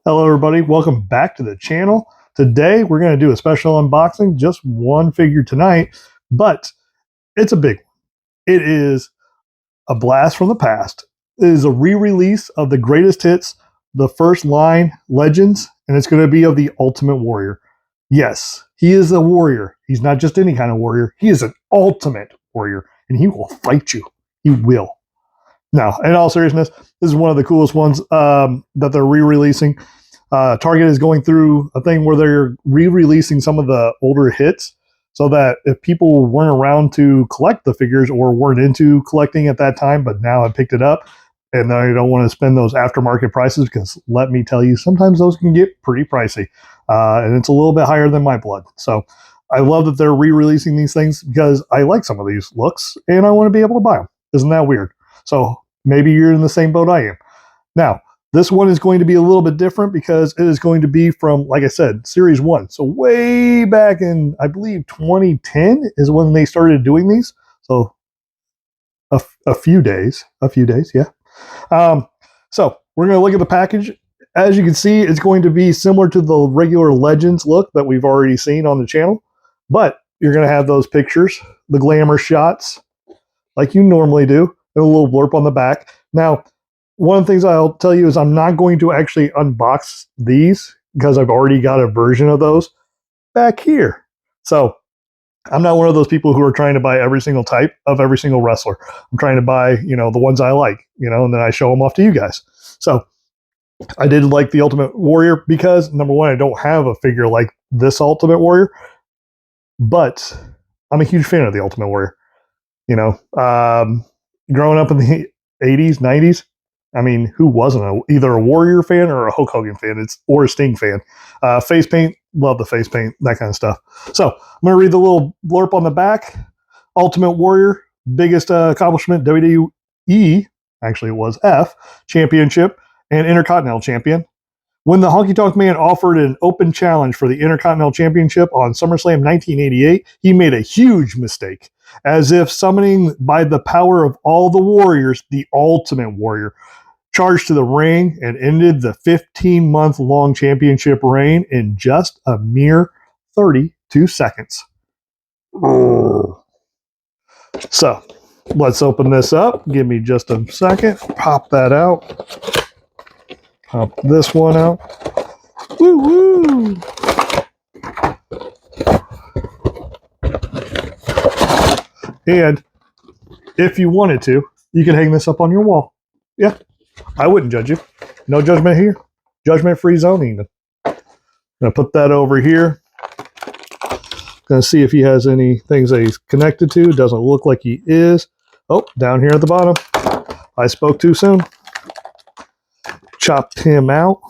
Hello everybody, welcome back to the channel. Today we're going to do a special unboxing, just one figure tonight, but it's a big one. It is a blast from the past. It is a re-release of the greatest hits, the first line Legends, and it's going to be of the Ultimate Warrior. Yes, he is a warrior. He's not just any kind of warrior. He is an ultimate warrior, and he will fight you. He will. Now, in all seriousness, this is one of the coolest ones that they're re-releasing. Target is going through a thing where they're re-releasing some of the older hits so that if people weren't around to collect the figures or weren't into collecting at that time, but now have picked it up and they don't want to spend those aftermarket prices, because let me tell you, sometimes those can get pretty pricey, and it's a little bit higher than my blood. So I love that they're re-releasing these things because I like some of these looks and I want to be able to buy them. Isn't that weird? So maybe you're in the same boat I am. Now, this one is going to be a little bit different because it is going to be from, like I said, Series 1. So way back in, I believe, 2010 is when they started doing these. So a few days, yeah. So we're going to look at the package. As you can see, it's going to be similar to the regular Legends look that we've already seen on the channel. But you're going to have those pictures, the glamour shots, like you normally do, and a little blurb on the back. Now, one of the things I'll tell you is I'm not going to actually unbox these because I've already got a version of those back here. So I'm not one of those people who are trying to buy every single type of every single wrestler. I'm trying to buy, the ones I like, and then I show them off to you guys. So I did like the Ultimate Warrior because, number one, I don't have a figure like this Ultimate Warrior, but I'm a huge fan of the Ultimate Warrior. Growing up in the 80s, 90s, I mean, who wasn't either a Warrior fan or a Hulk Hogan fan? Or a Sting fan. Face paint, love the face paint, that kind of stuff. So I'm going to read the little blurb on the back. Ultimate Warrior, biggest accomplishment, WWE, actually it was F, Championship, and Intercontinental Champion. When the Honky Tonk Man offered an open challenge for the Intercontinental Championship on SummerSlam 1988, he made a huge mistake. As if summoning by the power of all the warriors, the Ultimate Warrior charged to the ring and ended the 15-month-long championship reign in just a mere 32 seconds. So, let's open this up. Give me just a second. Pop that out. Pop this one out. Woo-woo! And if you wanted to, you could hang this up on your wall. Yeah. I wouldn't judge you. No judgment here. Judgment-free zone even. I'm going to put that over here. Going to see if he has any things that he's connected to. Doesn't look like he is. Oh, down here at the bottom. I spoke too soon. Chopped him out.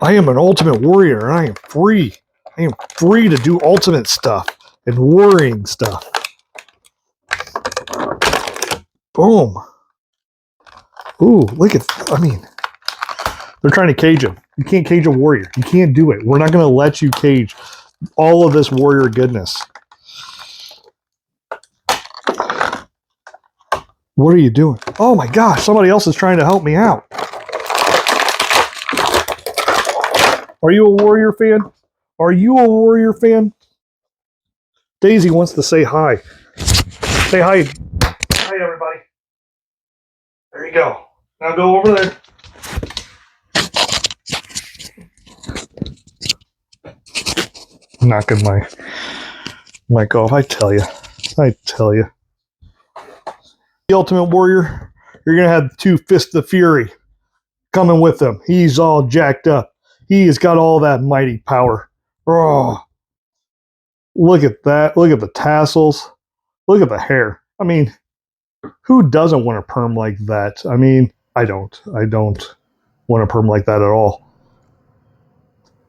I am an Ultimate Warrior, and I am free. I am free to do ultimate stuff and warring stuff. Boom. Ooh, look at, they're trying to cage him. You can't cage a warrior. You can't do it. We're not going to let you cage all of this warrior goodness. What are you doing? Oh my gosh, somebody else is trying to help me out. Are you a Warrior fan? Are you a Warrior fan? Daisy wants to say hi. Say hi. Hi, everybody. There you go. Now go over there. Knocking my mic off. I tell you. The Ultimate Warrior, you're going to have 2 Fists of Fury coming with him. He's all jacked up. He has got all that mighty power. Oh, look at that. Look at the tassels. Look at the hair. I mean, who doesn't want a perm like that? I mean, I don't. I don't want a perm like that at all.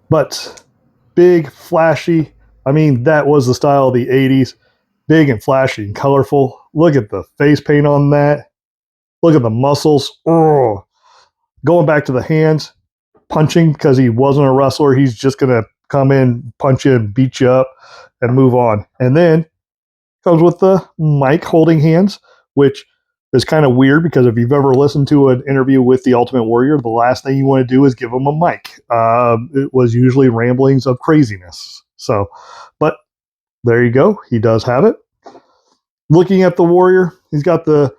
But big, flashy. I mean, that was the style of the 80s. Big and flashy and colorful. Look at the face paint on that. Look at the muscles. Oh. Going back to the hands. Punching, because he wasn't a wrestler. He's just going to come in, punch you, and beat you up, and move on. And then comes with the mic holding hands, which is kind of weird because if you've ever listened to an interview with the Ultimate Warrior, the last thing you want to do is give him a mic. It was usually ramblings of craziness. So, but there you go. He does have it. Looking at the Warrior, he's got the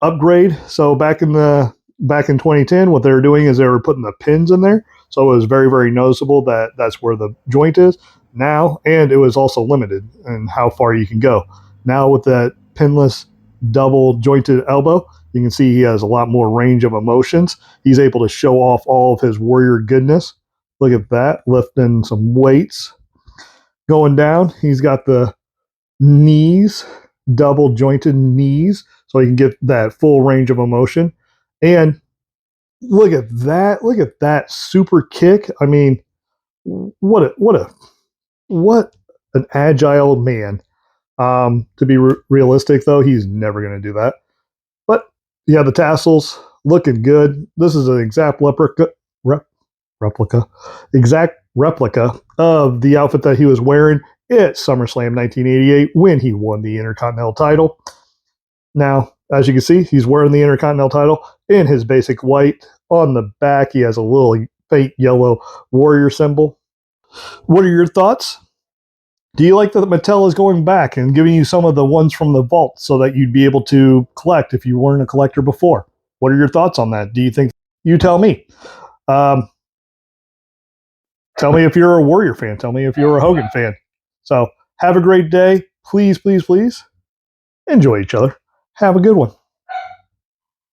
upgrade. So back in 2010, what they were doing is they were putting the pins in there. So it was very, very noticeable that that's where the joint is now, and it was also limited in how far you can go. Now with that pinless double jointed elbow, you can see he has a lot more range of emotions. He's able to show off all of his warrior goodness. Look at that, lifting some weights. Going down, he's got the knees, double jointed knees, so he can get that full range of emotion. And look at that! Look at that super kick. I mean, what an agile man. To be realistic, though, he's never going to do that. But yeah, the tassels looking good. This is an exact exact replica of the outfit that he was wearing at SummerSlam 1988 when he won the Intercontinental title. Now, as you can see, he's wearing the Intercontinental title in his basic white. On the back, he has a little faint yellow warrior symbol. What are your thoughts? Do you like that Mattel is going back and giving you some of the ones from the vault so that you'd be able to collect if you weren't a collector before? What are your thoughts on that? Do you think? You tell me. Tell me if you're a Warrior fan. Tell me if you're a Hogan fan. So have a great day. Please, please, please enjoy each other. Have a good one.